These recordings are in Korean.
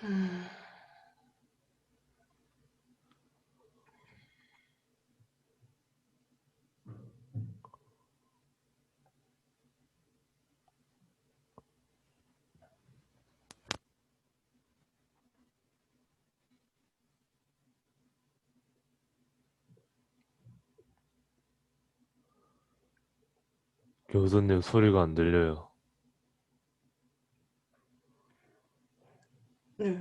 음. 교수님 소리가 안 들려요. 네.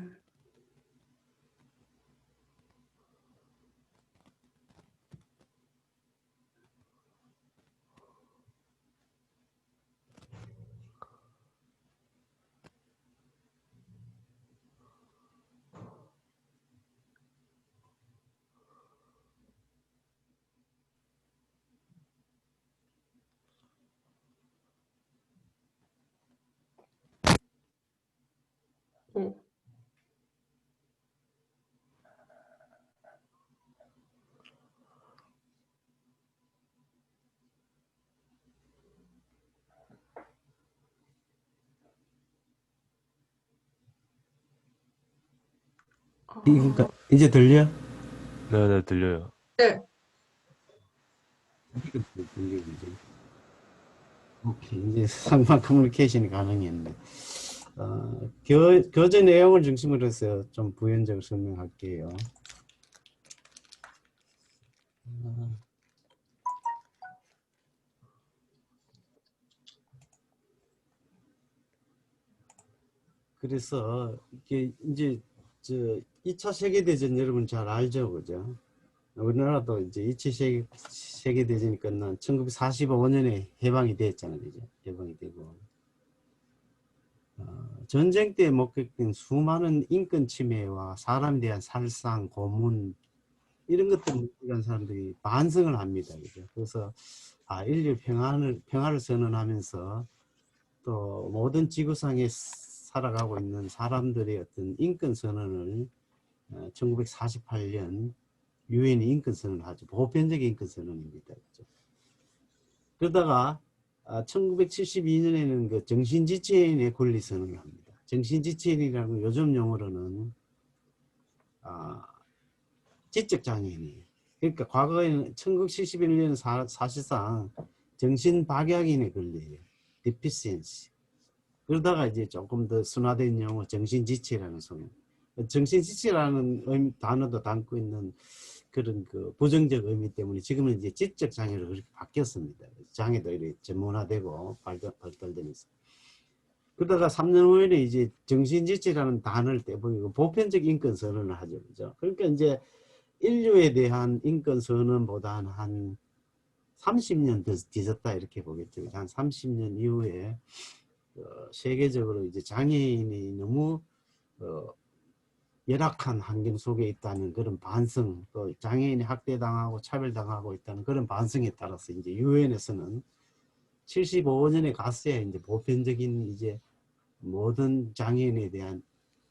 응. 그러니까 이제 들려? 네네, 들려요. 네. 들리고 이제. 오케이, 이제 상방 커뮤니케이션이 가능했네. 교재 내용을 중심으로 해서 좀 부연적으로 설명할게요. 그래서 이게 이제 저 2차 세계대전 여러분 잘 알죠, 그죠? 우리나라도 이제 2차 세계대전이 끝난 1945년에 해방이 됐잖아요, 그죠? 해방이 되고. 전쟁 때 목격된 수많은 인권 침해와 사람에 대한 살상, 고문 이런 것들을 목격한 사람들이 반성을 합니다, 그죠? 그래서 인류 평화를 선언하면서 또 모든 지구상에 살아가고 있는 사람들의 어떤 인권 선언을 1948년 유엔이 인권 선언을 하죠. 보편적인 인권 선언입니다. 그렇죠? 그러다가 1972년에는 그 정신지체인의 권리 선언을 합니다. 정신지체인이라는 요즘 용어로는 지적장애인이에요. 그러니까 과거에는 1971년은 사실상 정신박약인의 권리예요. deficiency. 그러다가 이제 조금 더 순화된 용어 정신지체라는 소리. 정신지체라는 단어도 담고 있는 그런 그 부정적 의미 때문에 지금은 이제 지적 장애로 그렇게 바뀌었습니다. 장애도 이렇게 전문화되고 발달되면서. 그러다가 3년 후에는 이제 정신지체라는 단어를 떼버리고 보편적 인권 선언을 하죠. 그죠? 그러니까 이제 인류에 대한 인권 선언보다는 한 30년 더 뒤졌다 이렇게 보겠죠. 한 30년 이후에 세계적으로 이제 장애인이 너무 열악한 환경 속에 있다는 그런 반성, 또 장애인이 학대당하고 차별당하고 있다는 그런 반성에 따라서 이제 유엔에서는 75년에 갔어야 이제 보편적인 이제 모든 장애인에 대한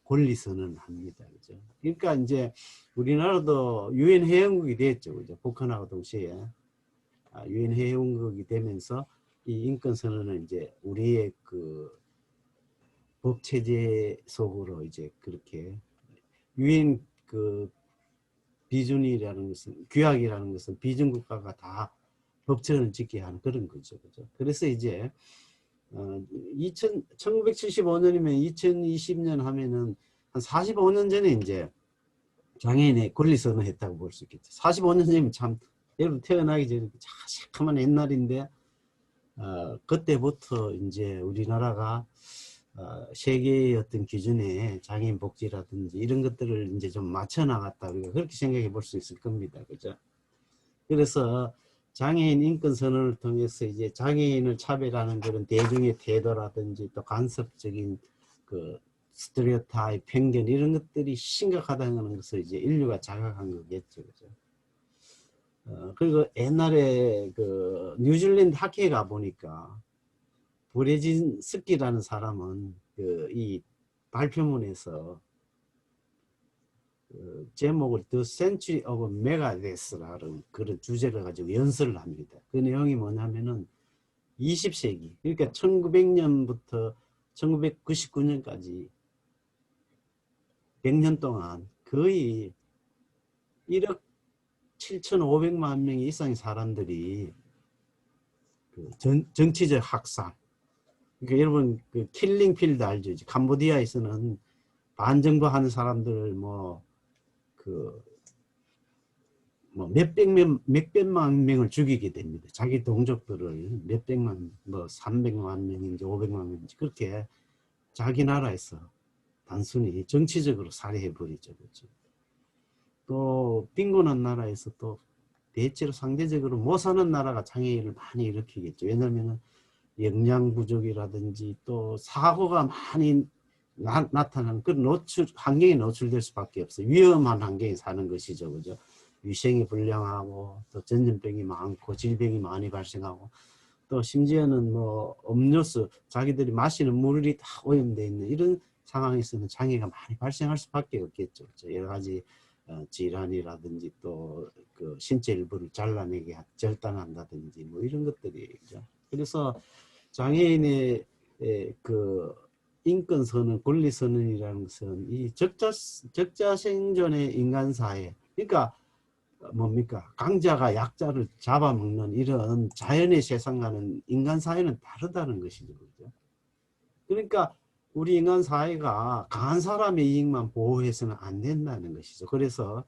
권리 선언을 합니다. 그죠? 그러니까 이제 우리나라도 유엔 회원국이 됐죠. 그죠? 북한하고 동시에 유엔 회원국이 되면서 이 인권 선언을 이제 우리의 그 법 체제 속으로 이제 그렇게 유엔 그 비준이라는 것은 규약이라는 것은 비준 국가가 다 법처를 지켜야 하는 그런 거죠. 그죠? 그래서 이제 1975년이면 2020년 하면은 한 45년 전에 이제 장애인의 권리 선언했다고 볼 수 있겠죠. 45년 전이면 참 여러분 태어나기 전에 자식하면 옛날인데 그때부터 이제 우리나라가 세계의 어떤 기준에 장애인 복지라든지 이런 것들을 이제 좀 맞춰 나갔다 우리가 그렇게 생각해 볼 수 있을 겁니다. 그죠? 그래서 장애인 인권 선언을 통해서 이제 장애인을 차별하는 그런 대중의 태도라든지 또 간섭적인 그 스테레오타입, 편견 이런 것들이 심각하다는 것을 이제 인류가 자각한 거겠죠. 그죠? 그리고 옛날에 그 뉴질랜드 학회에 가 보니까 브레진 스키라는 사람은 그 이 발표문에서 그 제목을 The Century of Megadeth라는 그런 주제를 가지고 연설을 합니다. 그 내용이 뭐냐면은 20세기 그러니까 1900년부터 1999년까지 100년 동안 거의 1억 7,500만 명 이상의 사람들이 그 정치적 학살, 그러니까 여러분 그 킬링 필드 알죠? 캄보디아에서는 반정부 하는 사람들을 몇백만 명을 죽이게 됩니다. 자기 동족들을 몇백만, 300만 명인지 500만 명인지 그렇게 자기 나라에서 단순히 정치적으로 살해해버리죠. 그렇죠? 또 빈곤한 나라에서 또 대체로 상대적으로 못 사는 나라가 장애인을 많이 일으키겠죠. 왜냐하면 영양 부족이라든지 또 사고가 많이 나타나는 그런 환경에 노출될 수밖에 없어요. 위험한 환경에 사는 것이죠. 그죠? 위생이 불량하고 또 전염병이 많고 질병이 많이 발생하고 또 심지어는 음료수 자기들이 마시는 물이 다 오염되어 있는 이런 상황에서는 장애가 많이 발생할 수밖에 없겠죠. 여러 가지 질환이라든지 또 그 신체 일부를 잘라내게 절단한다든지 이런 것들이죠. 그래서 장애인의 그 인권선언, 권리선언이라는 것은 이 적자 생존의 인간사회, 그러니까 뭡니까? 강자가 약자를 잡아먹는 이런 자연의 세상과는 인간사회는 다르다는 것이죠. 그죠? 그러니까 우리 인간사회가 강한 사람의 이익만 보호해서는 안 된다는 것이죠. 그래서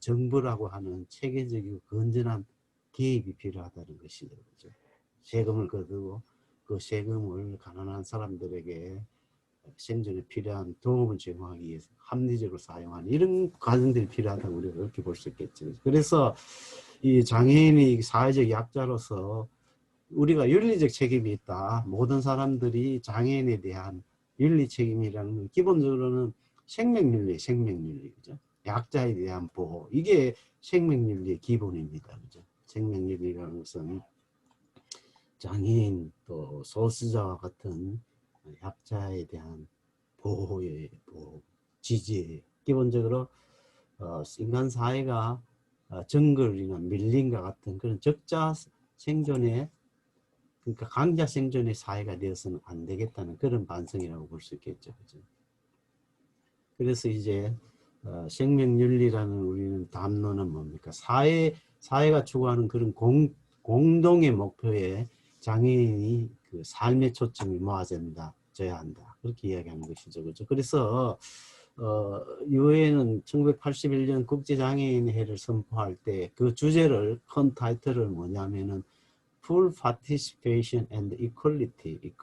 정부라고 하는 체계적이고 건전한 개입이 필요하다는 것이죠. 그죠? 세금을 거두고 그 세금을 가난한 사람들에게 생존에 필요한 도움을 제공하기 위해서 합리적으로 사용하는 이런 과정들이 필요하다고 우리가 그렇게 볼 수 있겠죠. 그래서 이 장애인이 사회적 약자로서 우리가 윤리적 책임이 있다. 모든 사람들이 장애인에 대한 윤리 책임이라는 건 기본적으로는 생명윤리, 생명윤리, 그죠? 약자에 대한 보호, 이게 생명윤리의 기본입니다. 그죠? 생명윤리라는 것은 장애인 또 소수자와 같은 약자에 대한 보호의 보호, 지지. 기본적으로 인간 사회가 정글이나 밀림과 같은 그런 적자 생존의, 그러니까 강자 생존의 사회가 되어서는 안 되겠다는 그런 반성이라고 볼 수 있겠죠. 그죠? 그래서 이제 생명윤리라는 우리는 담론은 뭡니까? 사회가 추구하는 그런 공동의 목표에 장애인이 그 삶의 초점이 모아져야 한다. 그렇게 이야기하는 것이죠. 그렇죠? 그래서 유엔은 1981년 국제장애인회를 선포할 때 그 주제를, 큰 타이틀을 뭐냐면은 Full Participation and Equality.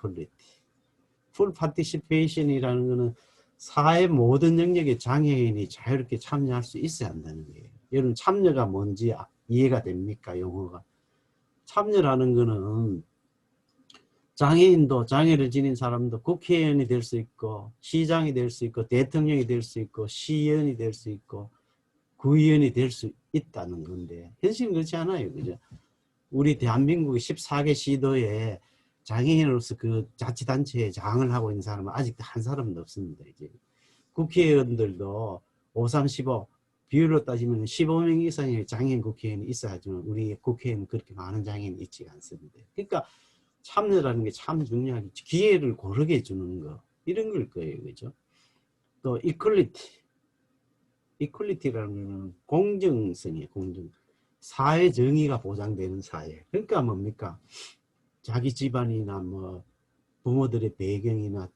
Full Participation이라는 것은 사회 모든 영역에 장애인이 자유롭게 참여할 수 있어야 한다는 거예요. 여러분 참여가 뭔지 이해가 됩니까? 용어가. 참여라는 것은 장애인도, 장애를 지닌 사람도 국회의원이 될 수 있고 시장이 될 수 있고 대통령이 될 수 있고 시의원이 될 수 있고 구의원이 될 수 있다는 건데 현실은 그렇지 않아요. 그죠? 우리 대한민국의 14개 시도에 장애인으로서 그 자치단체에 장을 하고 있는 사람은 아직도 한 사람도 없습니다. 이제 국회의원들도 5:15 비율로 따지면 15명 이상의 장애인 국회의원이 있어야지만 우리 국회에는 그렇게 많은 장애인이 있지 않습니다. 그러니까 참여라는 게 참 중요하게 기회를 고르게 주는 거 이런 걸 거예요. 그죠? 또 이퀄리티라는 건 공정성이에요. 공정. 사회 정의가 보장되는 사회. 그러니까 뭡니까? 자기 집안이나 부모들의 배경이나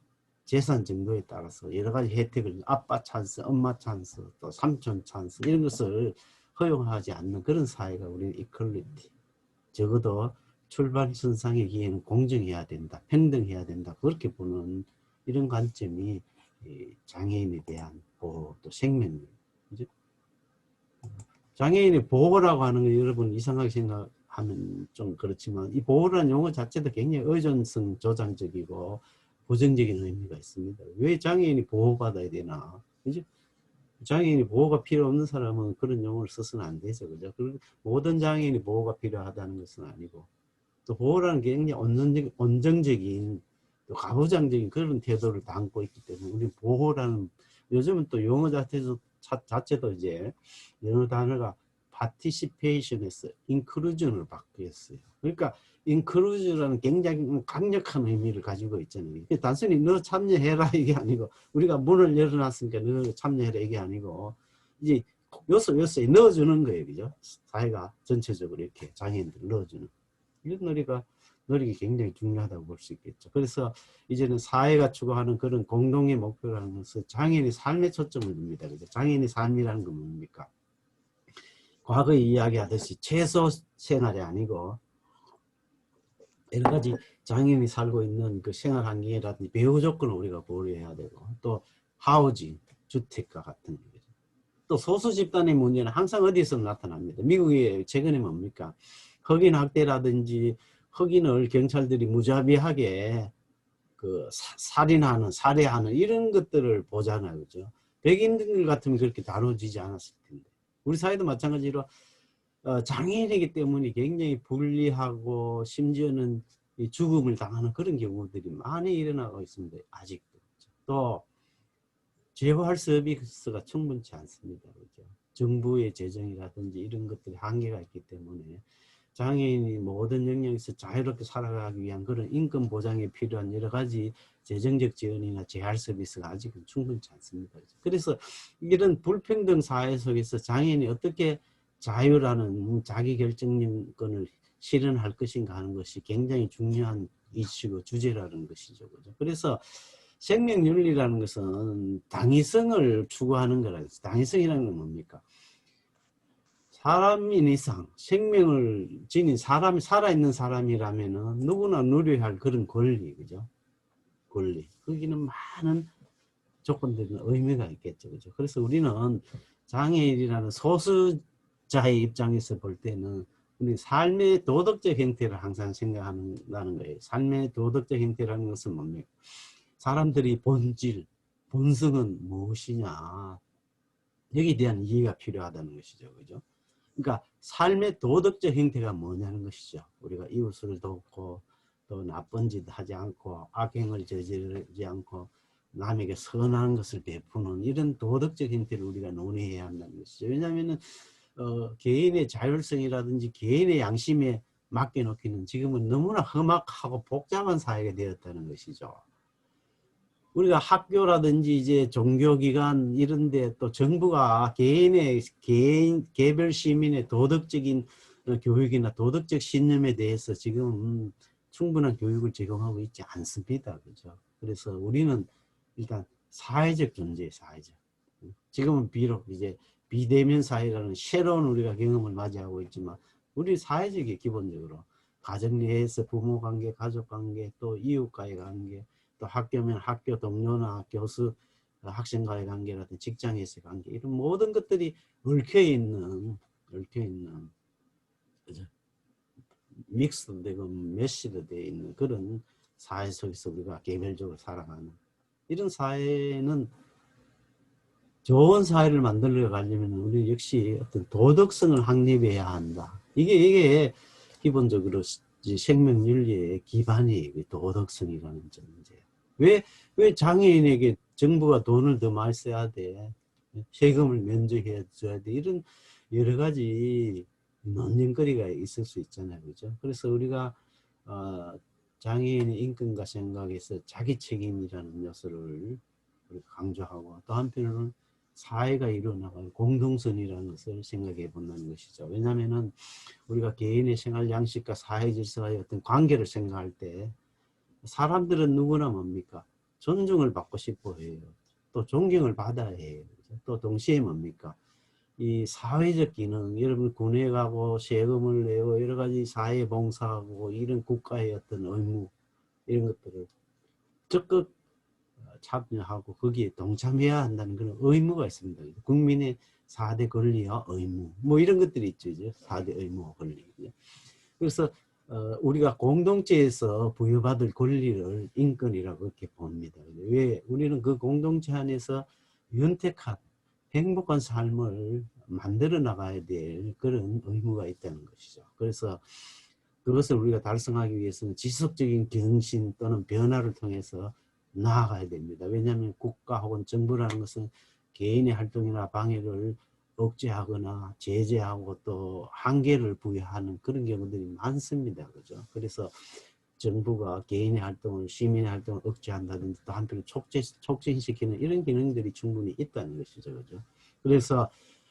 재산 정도에 따라서 여러 가지 혜택을, 아빠 찬스, 엄마 찬스, 또 삼촌 찬스 이런 것을 허용하지 않는 그런 사회가 우리는 이퀄리티. 적어도 출발선상의 기회는 공정해야 된다, 평등해야 된다, 그렇게 보는 이런 관점이 장애인에 대한 보호, 또 생명력. 그죠? 장애인의 보호라고 하는 거 여러분 이상하게 생각하면 좀 그렇지만 이 보호라는 용어 자체도 굉장히 의존성 조장적이고 부정적인 의미가 있습니다. 왜 장애인이 보호받아야 되나? 그죠? 장애인이 보호가 필요 없는 사람은 그런 용어를 써서는 안 되죠. 그죠? 모든 장애인이 보호가 필요하다는 것은 아니고 또 보호라는 게 굉장히 온정적인 또 가부장적인 그런 태도를 담고 있기 때문에 우리 보호라는, 요즘은 또 용어 자체도 이제 영어 단어가 participation에서 inclusion으로 바뀌었어요. 그러니까 inclusion이라는 굉장히 강력한 의미를 가지고 있잖아요. 단순히 너 참여해라 이게 아니고, 우리가 문을 열어놨으니까 너 참여해라 이게 아니고, 이제 요소에 넣어주는 거예요. 그죠? 사회가 전체적으로 이렇게 장애인들 넣어주는. 이런 노력이 굉장히 중요하다고 볼 수 있겠죠. 그래서 이제는 사회가 추구하는 그런 공동의 목표라는 것은 장애인의 삶에 초점을 둡니다. 그죠? 장애인의 삶이라는 건 뭡니까? 과거에 이야기하듯이 최소 생활이 아니고, 여러 가지 장애인이 살고 있는 그 생활 환경이라든지 배후 조건을 우리가 고려해야 되고, 또 하우징, 주택과 같은 거죠. 또 소수 집단의 문제는 항상 어디서 나타납니다. 미국이 최근에 뭡니까? 흑인 학대라든지 흑인을 경찰들이 무자비하게 그 살인하는, 살해하는 이런 것들을 보잖아요. 그죠? 백인들 같으면 그렇게 다뤄지지 않았을 텐데. 우리 사회도 마찬가지로 장애인이기 때문에 굉장히 불리하고 심지어는 죽음을 당하는 그런 경우들이 많이 일어나고 있습니다. 아직도. 또 재활 서비스가 충분치 않습니다. 그죠? 정부의 재정이라든지 이런 것들이 한계가 있기 때문에 장애인이 모든 영역에서 자유롭게 살아가기 위한 그런 인권 보장에 필요한 여러 가지 재정적 지원이나 재활 서비스가 아직은 충분치 않습니다. 그래서 이런 불평등 사회 속에서 장애인이 어떻게 자유라는 자기 결정권을 실현할 것인가 하는 것이 굉장히 중요한 이슈고 주제라는 것이죠. 그죠? 그래서 생명윤리라는 것은 당위성을 추구하는 거라. 당위성이라는 건 뭡니까? 사람인 이상 생명을 지닌 사람이, 살아있는 사람이라면은 누구나 누려야 할 그런 권리, 그죠? 권리. 거기는 많은 조건들은 의미가 있겠죠. 그죠? 그래서 우리는 장애인이라는 소수자의 입장에서 볼 때는 우리 삶의 도덕적 형태를 항상 생각한다는 거예요. 삶의 도덕적 형태라는 것은 뭡니까? 사람들이 본질, 본성은 무엇이냐. 여기에 대한 이해가 필요하다는 것이죠. 그죠? 그러니까 삶의 도덕적 형태가 뭐냐는 것이죠. 우리가 이웃을 돕고 또 나쁜 짓 하지 않고 악행을 저지르지 않고 남에게 선한 것을 베푸는 이런 도덕적 형태를 우리가 논의해야 한다는 것이죠. 왜냐하면 개인의 자율성이라든지 개인의 양심에 맡겨놓기는 지금은 너무나 험악하고 복잡한 사회가 되었다는 것이죠. 우리가 학교라든지 이제 종교기관 이런데 또 정부가 개별 시민의 도덕적인 교육이나 도덕적 신념에 대해서 지금 충분한 교육을 제공하고 있지 않습니다. 그죠? 그래서 우리는 일단 사회적 존재예요, 사회적. 지금은 비록 이제 비대면 사회라는 새로운 우리가 경험을 맞이하고 있지만 우리 사회적이 기본적으로 가정 내에서 부모 관계, 가족 관계, 또 이웃과의 관계, 또 학교면 학교 동료나 교수, 학생과의 관계라든지 직장에서의 관계, 이런 모든 것들이 얽혀있는 그죠? 믹스도 되고 메시도 되어 있는 그런 사회 속에서 우리가 개별적으로 살아가는 이런 사회는 좋은 사회를 만들어 가려면 우리 역시 어떤 도덕성을 확립해야 한다. 이게 기본적으로 생명윤리의 기반이 도덕성이라는 점이에요. 왜 장애인에게 정부가 돈을 더 많이 써야 돼? 세금을 면제해 줘야 돼? 이런 여러 가지 논쟁거리가 있을 수 있잖아요. 그죠? 그래서 우리가 장애인의 인권과 생각에서 자기 책임이라는 요소를 강조하고 또 한편으로는 사회가 이루어나갈 공동선이라는 것을 생각해 본다는 것이죠. 왜냐하면 우리가 개인의 생활 양식과 사회 질서와의 어떤 관계를 생각할 때 사람들은 누구나 뭡니까? 존중을 받고 싶어 해요. 또 존경을 받아야 해요. 또 동시에 뭡니까? 이 사회적 기능, 여러분 군에 가고 세금을 내고 여러 가지 사회 봉사하고 이런 국가의 어떤 의무 이런 것들을 적극 참여하고 거기에 동참해야 한다는 그런 의무가 있습니다. 국민의 4대 권리와 의무 뭐 이런 것들이 있죠. 4대 의무와 권리. 그래서 우리가 공동체에서 부여받을 권리를 인권이라고 그렇게 봅니다. 왜? 우리는 그 공동체 안에서 윤택한 행복한 삶을 만들어 나가야 될 그런 의무가 있다는 것이죠. 그래서 그것을 우리가 달성하기 위해서는 지속적인 경신 또는 변화를 통해서 나아가야 됩니다. 왜냐하면 국가 혹은 정부라는 것은 개인의 활동이나 방해를 억제하거나 제재하고 또 한계를 부여하는 그런 경우들이 많습니다. 그죠? 그래서 정부가 개인의 활동을, 시민의 활동을 억제한다든지 또 한편으로 촉진시키는 이런 기능들이 충분히 있다는 것이죠. 그죠? 그래서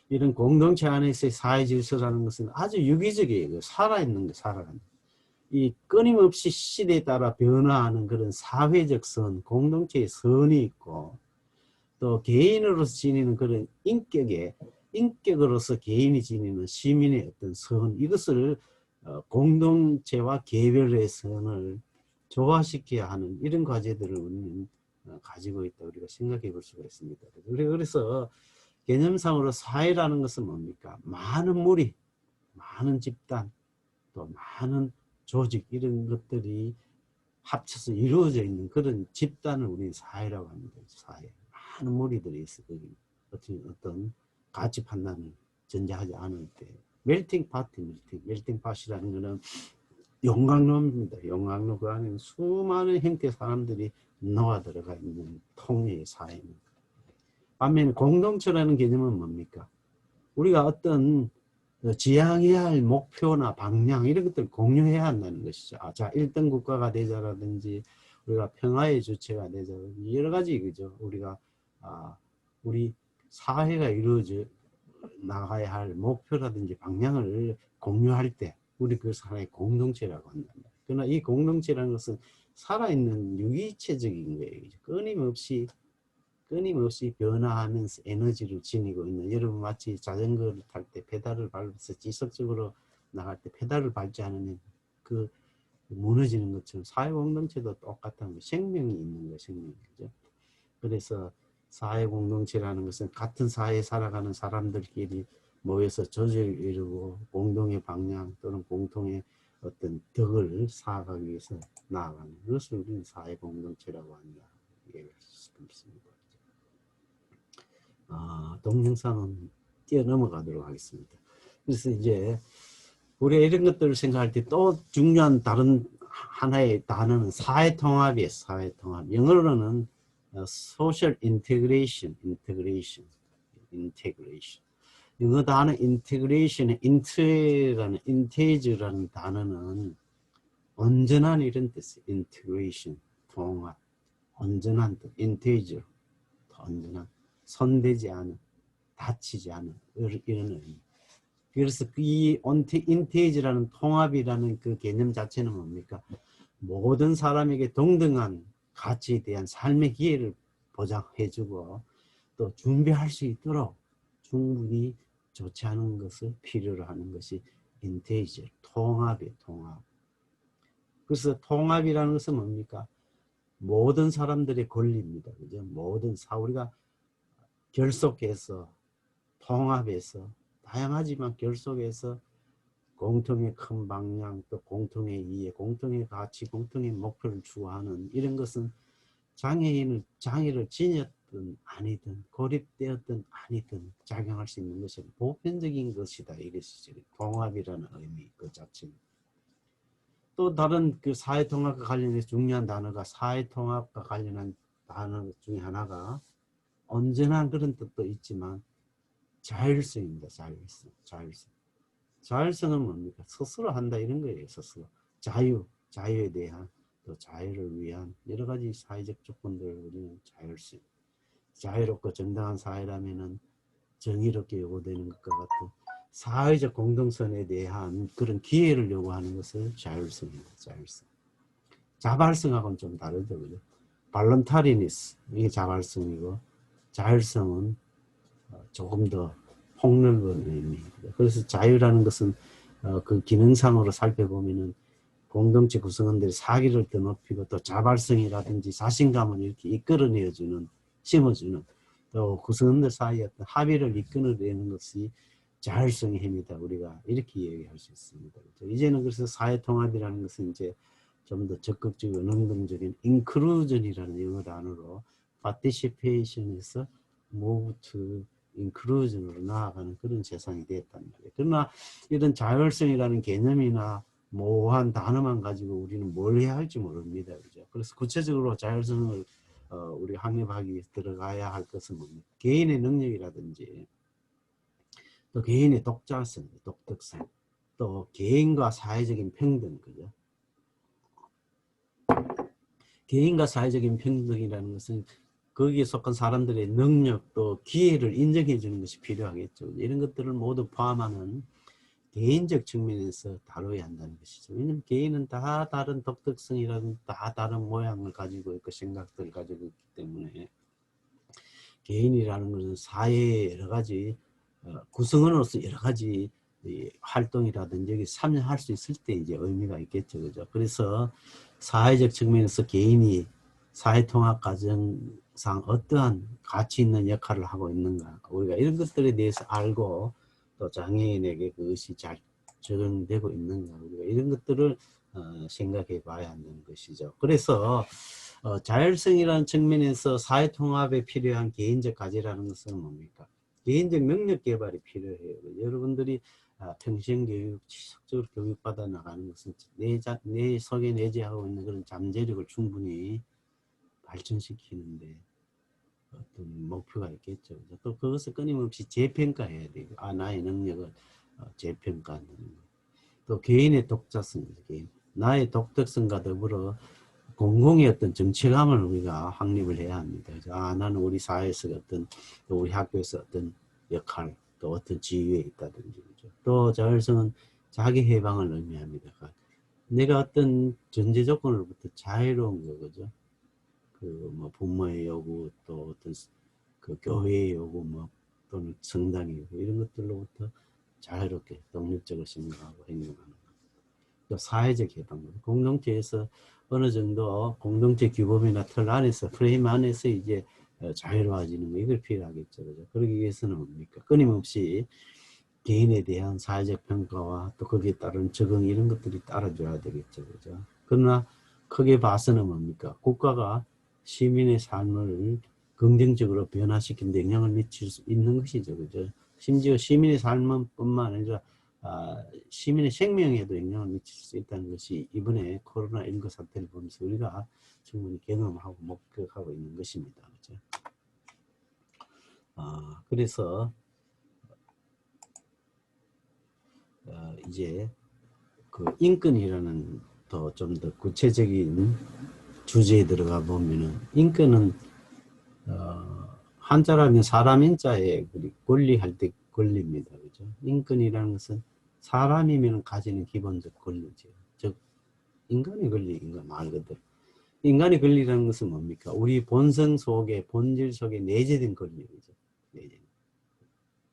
이런 공동체 안에서의 사회 질서라는 것은 아주 유기적이에요. 살아있는 거, 살아가는. 이 끊임없이 시대에 따라 변화하는 그런 사회적 선, 공동체의 선이 있고 또 개인으로서 지니는 그런 인격으로서 개인이 지니는 시민의 어떤 선, 이것을 공동체와 개별의 선을 조화시켜야 하는 이런 과제들을 우리는 가지고 있다 우리가 생각해 볼 수가 있습니다. 그래서 개념상으로 사회라는 것은 뭡니까? 많은 무리, 많은 집단, 또 많은 조직 이런 것들이 합쳐서 이루어져 있는 그런 집단을 우리는 사회라고 합니다. 사회. 많은 무리들이 있어. 어떤 가치 판단을 전제하지 않을 때. 멜팅 파티, 멜팅 팟이라는 것은 용광로입니다. 용광로 그 안에는 수많은 형태의 사람들이 녹아 들어가 있는 통일의 사회입니다. 반면에 공동체라는 개념은 뭡니까? 우리가 어떤 지향해야 할 목표나 방향 이런 것들을 공유해야 한다는 것이죠. 자, 1등 국가가 되자라든지 우리가 평화의 주체가 되자라든지 여러 가지 그죠. 우리가 우리 사회가 이루어져 나가야 할 목표라든지 방향을 공유할 때 우리 그 사회의 공동체라고 한다. 그러나 이 공동체라는 것은 살아있는 유기체적인 거예요. 끊임없이 변화하면서 에너지를 지니고 있는, 여러분 마치 자전거를 탈 때 페달을 밟아서 지속적으로 나갈 때 페달을 밟지 않으면 그 무너지는 것처럼 사회공동체도 똑같은 거, 생명이 있는 거예요. 생명이. 그죠? 그래서 사회공동체라는 것은 같은 사회에 살아가는 사람들끼리 모여서 조직을 이루고 공동의 방향 또는 공통의 어떤 덕을 쌓아가기 위해서 나아가는 것을 우리는 사회공동체라고 한다. 얘기할 수 있습니다. 동영상은 뛰어넘어가도록 하겠습니다. 그래서 이제 우리가 이런 것들을 생각할 때 또 중요한 다른 하나의 단어는 사회통합이에요. 사회통합. 영어로는 social integration. 영어 단어 integration의 integra라는 단어는 온전한 이런 뜻이에요. integration, 통합, 온전한 뜻, integer, 온전한, 손대지 않은, 다치지 않은 이런 의미. 그래서 이 인테이지라는 통합이라는 그 개념 자체는 뭡니까? 모든 사람에게 동등한 가치에 대한 삶의 기회를 보장해주고 또 준비할 수 있도록 충분히 좋지 않은 것을 필요로 하는 것이 인테이지, 통합이에요. 통합. 그래서 통합이라는 것은 뭡니까? 모든 사람들의 권리입니다. 그죠? 모든 우리가 결속해서 통합해서 다양하지만 결속해서 공통의 큰 방향 또 공통의 이해, 공통의 가치, 공통의 목표를 추구하는 이런 것은 장애를 지녔든 아니든 고립되었든 아니든 작용할 수 있는 것이 보편적인 것이다. 이것이 통합이라는 의미 그 자체는. 또 다른 그 사회통합과 관련해서 중요한 단어가 사회통합과 관련한 단어 중에 하나가 온전한 그런 뜻도 있지만 자율성입니다. 자율성은 뭡니까? 스스로 한다 이런 거예요. 스스로. 자유에 대한 또 자유를 위한 여러 가지 사회적 조건들을 우리는 자율성. 자유롭고 정당한 사회라면은 정의롭게 요구되는 것과 같은 사회적 공동선에 대한 그런 기회를 요구하는 것을 자율성입니다. 자율성. 자발성하고는 좀 다르죠. 그죠? 발런타리니스 이게 자발성이고 자율성은 조금 더 폭넓은 의미입니다. 그래서 자유라는 것은 그 기능상으로 살펴보면은 공동체 구성원들의 사기를 더 높이고 또 자발성이라든지 자신감을 이렇게 이끌어내어주는, 심어주는 또 구성원들 사이에 어떤 합의를 이끌어내는 것이 자율성의 힘이다. 우리가 이렇게 얘기할 수 있습니다. 그렇죠? 이제는 그래서 사회통합이라는 것은 이제 좀 더 적극적이고 능동적인 inclusion이라는 영어 단어로 participation에서 move to inclusion으로 나아가는 그런 세상이 되었단 말이에요. 그러나 이런 자율성이라는 개념이나 모호한 단어만 가지고 우리는 뭘 해야 할지 모릅니다. 그죠? 그래서 구체적으로 자율성을 우리 확립하기 위해서 들어가야 할 것은 뭡니까? 개인의 능력이라든지 또 개인의 독자성, 독특성, 또 개인과 사회적인 평등, 그죠? 개인과 사회적인 평등이라는 것은 거기에 속한 사람들의 능력 또 기회를 인정해 주는 것이 필요하겠죠. 이런 것들을 모두 포함하는 개인적 측면에서 다뤄야 한다는 것이죠. 왜냐하면 개인은 다 다른 독특성이라든 다 다른 모양을 가지고 있고 생각들을 가지고 있기 때문에 개인이라는 것은 사회의 여러 가지 구성원으로서 여러 가지 활동이라든지 여기 참여할 수 있을 때 이제 의미가 있겠죠. 그죠? 그래서 사회적 측면에서 개인이 사회통합 과정상 어떠한 가치 있는 역할을 하고 있는가, 우리가 이런 것들에 대해서 알고 또 장애인에게 그것이 잘 적용되고 있는가, 우리가 이런 것들을 생각해 봐야 한다는 것이죠. 그래서 자율성이라는 측면에서 사회통합에 필요한 개인적 가치라는 것은 뭡니까? 개인적 능력 개발이 필요해요. 여러분들이 평생교육, 지속적으로 교육받아 나가는 것은 내 속에 내재하고 있는 그런 잠재력을 충분히 발전시키는데 어떤 목표가 있겠죠. 또 그것을 끊임없이 재평가해야 돼요. 나의 능력을 재평가하는 것. 또 개인의 독자성, 나의 독특성과 더불어 공공의 어떤 정체감을 우리가 확립을 해야 합니다. 나는 우리 사회에서 어떤, 또 우리 학교에서 어떤 역할, 또 어떤 지위에 있다든지. 또 자율성은 자기 해방을 의미합니다. 내가 어떤 전제 조건으로부터 자유로운 거죠. 그 뭐 부모의 요구, 또 어떤 그 교회의 요구, 뭐 또는 성당의 요구, 이런 것들로부터 자유롭게 독립적으로 생각하고 행동하는 것. 또 사회적 해방, 공동체에서 어느 정도 공동체 규범이나 틀 안에서, 프레임 안에서 이제 자유로워지는 거, 이걸 필요하겠죠. 그죠? 그러기 위해서는 뭡니까? 끊임없이 개인에 대한 사회적 평가와 또 거기에 따른 적응, 이런 것들이 따라줘야 되겠죠. 그죠? 그러나 크게 봐서는 뭡니까? 국가가 시민의 삶을 긍정적으로 변화시키는 데 영향을 미칠 수 있는 것이죠. 그죠? 심지어 시민의 삶뿐만 아니라 시민의 생명에도 영향을 미칠 수 있다는 것이 이번에 코로나19 사태를 보면서 우리가 충분히 경험하고 목격하고 있는 것입니다. 그죠? 그래서 이제 그 인권이라는 더 좀 더 구체적인 주제에 들어가 보면은, 인권은 한자라면 사람 인자에 권리할 때 권리입니다. 그죠? 인권이라는 것은 사람이면 가지는 기본적 권리죠. 즉 인간의 권리인 거 말 그대로. 인간의 권리라는 것은 뭡니까? 우리 본성 속에, 본질 속에 내재된 권리죠. 내재된.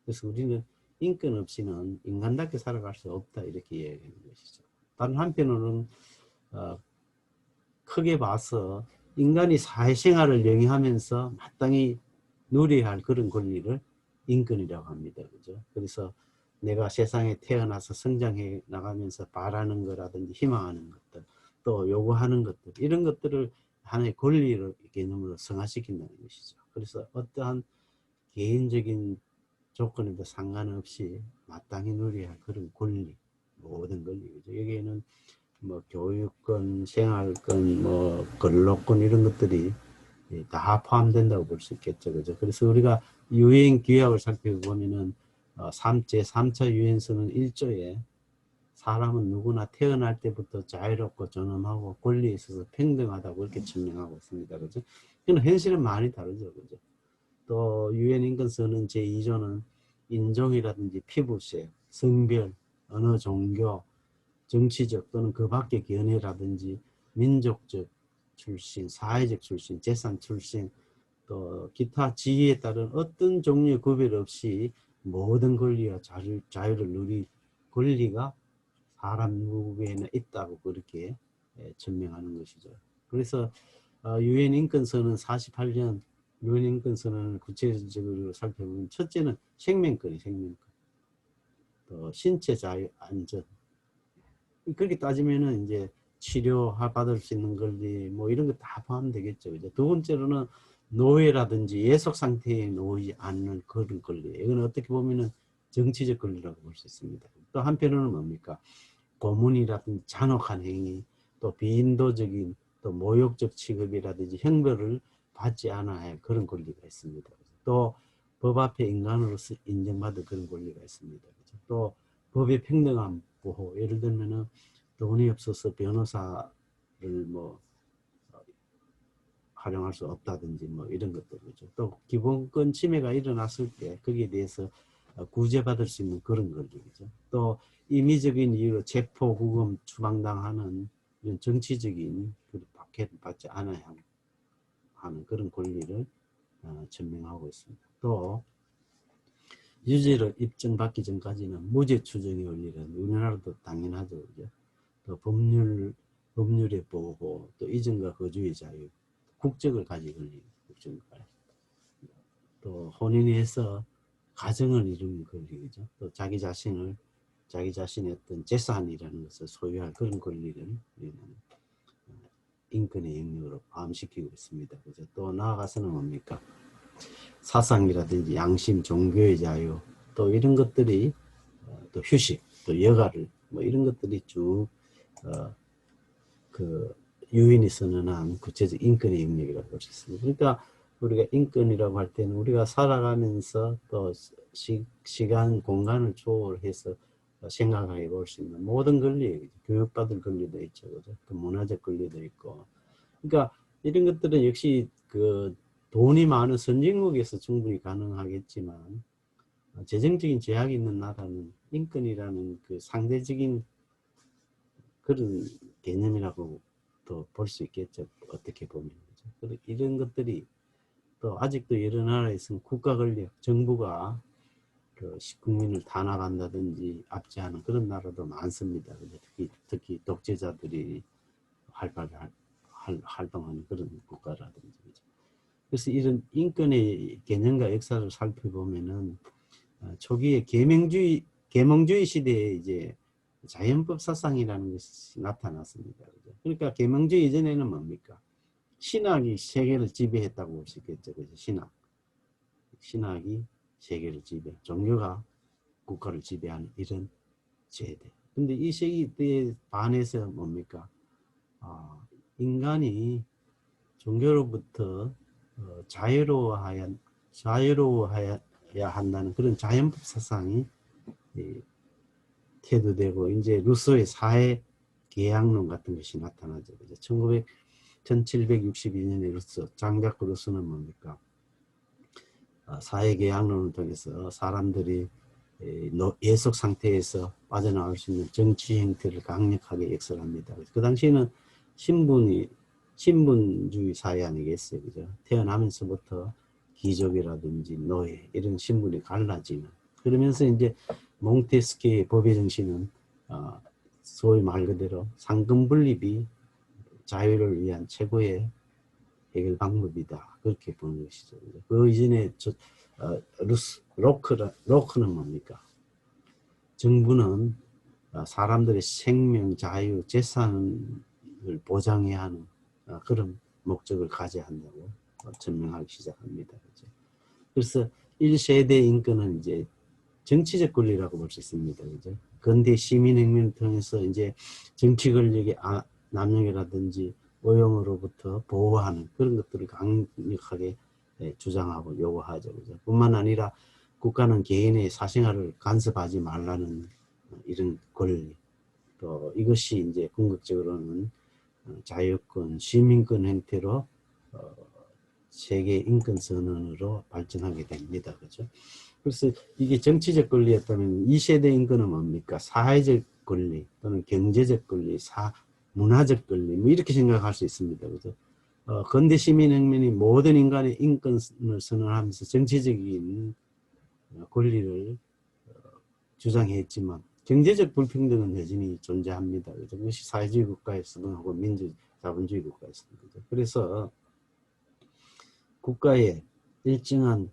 그래서 우리는 인권 없이는 인간답게 살아갈 수 없다, 이렇게 이야기하는 것이죠. 다른 한편으로는 크게 봐서 인간이 사회생활을 영위하면서 마땅히 누려야 할 그런 권리를 인권이라고 합니다. 그죠? 그래서 내가 세상에 태어나서 성장해 나가면서 바라는 거라든지 희망하는 것들, 또 요구하는 것들, 이런 것들을 하나의 권리를 개념으로 성화시킨다는 것이죠. 그래서 어떠한 개인적인 조건에도 상관없이 마땅히 누려야 할 그런 권리, 모든 권리죠. 여기에는 뭐 교육권, 생활권, 뭐 근로권, 이런 것들이 다 포함된다고 볼 수 있겠죠. 그죠? 그래서 우리가 유엔 규약을 살펴보면은 제3차 유엔서는 1조에 사람은 누구나 태어날 때부터 자유롭고 존엄하고 권리에 있어서 평등하다고 이렇게 증명하고 있습니다. 그죠? 그는 현실은 많이 다르죠. 그죠? 또 유엔 인권서는 제2조는 인종이라든지 피부색, 성별, 어느 종교, 정치적 또는 그 밖의 견해라든지 민족적 출신, 사회적 출신, 재산 출신, 또 기타 지위에 따른 어떤 종류의 구별 없이 모든 권리와 자유를 누릴 권리가 사람 누구에나 있다고 그렇게 증명하는 것이죠. 그래서 유엔 인권선언 48년 유엔 인권선언을 구체적으로 살펴보면, 첫째는 생명권이 생명권, 또 신체 자유, 안전. 그렇게 따지면은 이제 치료 받을 수 있는 권리, 뭐 이런 거 다 포함되겠죠. 그죠? 두 번째로는 노예라든지 예속 상태에 놓이지 않는 그런 권리. 이건 어떻게 보면은 정치적 권리라고 볼 수 있습니다. 또 한편으로는 뭡니까? 고문이라든지 잔혹한 행위, 또 비인도적인, 또 모욕적 취급이라든지 형벌을 받지 않아야 할 그런 권리가 있습니다. 또 법 앞에 인간으로서 인정받을 그런 권리가 있습니다. 그죠? 또 법의 평등함 보호, 예를 들면은 돈이 없어서 변호사를 뭐 활용할 수 없다든지 뭐 이런 것들, 그죠? 또 기본권 침해가 일어났을 때 거기에 대해서 구제받을 수 있는 그런 권리죠. 또 임의적인 이유로 체포, 구금, 추방당하는 이런 정치적인 박해를 받지 않아야 하는 그런 권리를 증명하고 있습니다. 또 유죄로 입증받기 전까지는 무죄 추정의 원리는 우리나라도 당연하죠. 그죠? 또 법률의 보호, 또 이전과 거주의 자유, 국적을 가지고 있는 국적을 또 혼인해서 가정을 이루는 권리죠. 또 자기 자신의 어떤 재산이라는 것을 소유할 그런 권리를 우리는 인권의 영역으로 포함시키고 있습니다. 그죠? 또 나아가서는 뭡니까? 사상이라든지 양심, 종교의 자유, 또 이런 것들이 또 휴식, 또 여가를 뭐 이런 것들이 쭉 그 유인이 선언한 구체적 인권의 영역이라고 볼 수 있습니다. 그러니까 우리가 인권이라고 할 때는 우리가 살아가면서 또 시간, 공간을 초월해서 생각해 볼 수 있는 모든 권리, 교육받을 권리도 있죠, 그죠? 또 문화적 권리도 있고. 그러니까 이런 것들은 역시 그 돈이 많은 선진국에서 충분히 가능하겠지만 재정적인 제약이 있는 나라는 인권이라는 그 상대적인 그런 개념이라고 또 볼 수 있겠죠. 어떻게 보면. 이런 것들이 또 아직도 여러 나라에서는 국가 권력, 정부가 그 국민을 탄압한다든지 압제하는 그런 나라도 많습니다. 특히 독재자들이 활발히 활동하는 그런 국가라든지. 그래서 이런 인권의 개념과 역사를 살펴보면은 초기에 계몽주의 시대에 이제 자연법 사상이라는 것이 나타났습니다. 그죠? 그러니까 계몽주의 이전에는 뭡니까? 신학이 세계를 지배했다고 볼 수 있겠죠. 그죠? 신학이 세계를 종교가 국가를 지배하는 이런 제대. 근데 이 시대에 반해서 뭡니까? 인간이 종교로부터 자유로워야 한다는 그런 자연법 사상이 태도되고 이제 루소의 사회 계약론 같은 것이 나타나죠. 1762년에 루소, 장자크 루소는 뭡니까? 사회 계약론을 통해서 사람들이 예속 상태에서 빠져나올 수 있는 정치 형태를 강력하게 역설합니다. 그 당시에는 신분주의 사회 아니겠어요, 그죠? 태어나면서부터 귀족이라든지 노예 이런 신분이 갈라지는. 그러면서 이제 몽테스키의 법의 정신은 소위 말 그대로 상금 분립이 자유를 위한 최고의 해결 방법이다. 그렇게 보는 것이죠. 그 이전에 로크는 뭡니까? 정부는 사람들의 생명, 자유, 재산을 보장해야 하는 그런 목적을 가져야 한다고 전명하기 시작합니다. 그렇죠? 그래서 1세대 인권은 이제 정치적 권리라고 볼 수 있습니다. 그죠? 근대 시민혁명을 통해서 이제 정치 권력의 남용이라든지 오용으로부터 보호하는 그런 것들을 강력하게 주장하고 요구하죠. 그죠? 뿐만 아니라 국가는 개인의 사생활을 간섭하지 말라는 이런 권리. 또 이것이 이제 궁극적으로는 자유권, 시민권 형태로 세계 인권 선언으로 발전하게 됩니다. 그죠? 그래서 이게 정치적 권리였다면 2세대 인권은 뭡니까? 사회적 권리 또는 경제적 권리, 문화적 권리 뭐 이렇게 생각할 수 있습니다. 그죠? 근대 시민혁명이 모든 인간의 인권을 선언하면서 정치적인 권리를 주장했지만 경제적 불평등은 여전히 존재합니다. 그죠? 그것이 사회주의 국가에서는 하고 자본주의 국가에서는. 그죠? 그래서 국가에 일정한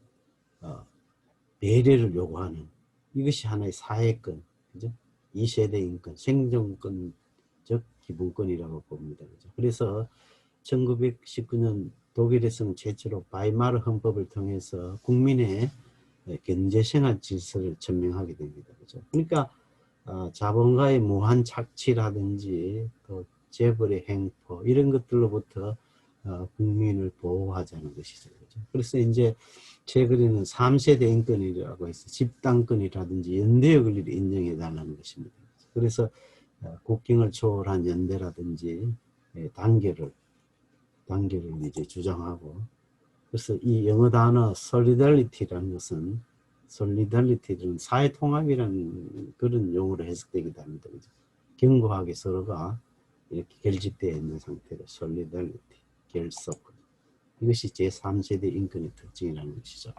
배려를 요구하는 이것이 하나의 사회권, 그죠? 2세대 인권, 생존권적 기본권이라고 봅니다. 그죠? 그래서 1919년 독일에서는 최초로 바이마르 헌법을 통해서 국민의 경제생활 질서를 천명하게 됩니다. 그죠? 그러니까 자본가의 무한 착취라든지 또 재벌의 횡포 이런 것들로부터 국민을 보호하자는 것이죠. 그죠? 그래서 이제 최근에는 3세대 인권이라고 해서 집단권이라든지 연대의 권리를 인정해 달라는 것입니다. 그래서 국경을 초월한 연대라든지 단계를 이제 주장하고, 그래서 이 영어 단어 solidarity라는 것은 solidarity는 사회 통합이라는 그런 용어로 해석되기도 합니다. 그죠? 견고하게 서로가 이렇게 결집되어 있는 상태로 solidarity, 결속. 이것이 제3세대 인권의 특징이라는 것이죠.